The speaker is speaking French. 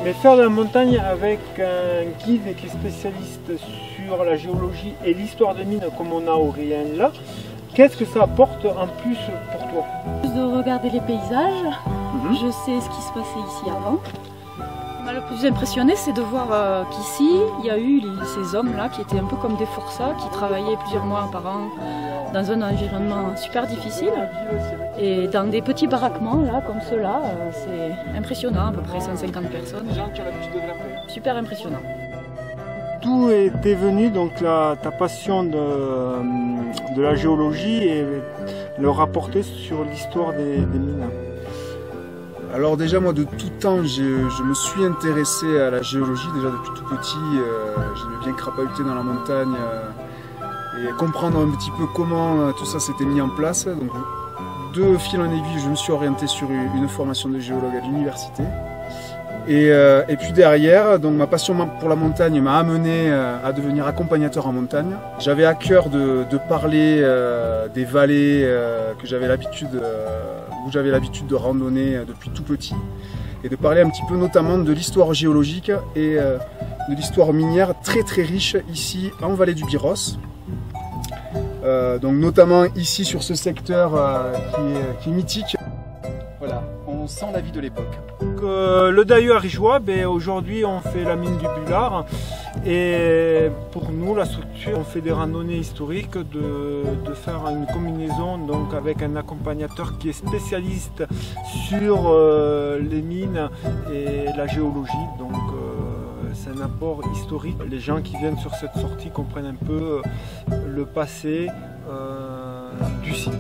Mais faire de la montagne avec un guide qui est spécialiste sur la géologie et l'histoire des mines comme on a au Rien là, qu'est-ce que ça apporte en plus pour toi? De regarder les paysages, je sais ce qui se passait ici avant. Ce qui m'a le plus impressionné, c'est de voir qu'ici, il y a eu ces hommes-là qui étaient un peu comme des forçats, qui travaillaient plusieurs mois par an dans un environnement super difficile. Et dans des petits baraquements, là, comme ceux-là, c'est impressionnant, à peu près 150 personnes. Super impressionnant. D'où était venue donc ta passion de la géologie et le rapporter sur l'histoire des mines? Alors déjà moi de tout temps je me suis intéressé à la géologie déjà depuis tout petit, j'aimais bien crapahuter dans la montagne et comprendre un petit peu comment tout ça s'était mis en place. Donc de fil en aiguille je me suis orienté sur une formation de géologue à l'université. Et puis derrière, donc ma passion pour la montagne m'a amené à devenir accompagnateur en montagne. J'avais à cœur de parler des vallées où j'avais l'habitude de randonner depuis tout petit, et de parler un petit peu notamment de l'histoire géologique et de l'histoire minière très très riche ici en vallée du Biros. Donc notamment ici sur ce secteur qui est mythique. Voilà, on sent la vie de l'époque. Le Dailleux Arigeois, aujourd'hui on fait la mine du Bullard et pour nous la structure, on fait des randonnées historiques, de faire une combinaison donc avec un accompagnateur qui est spécialiste sur les mines et la géologie. Donc c'est un apport historique. Les gens qui viennent sur cette sortie comprennent un peu le passé du site.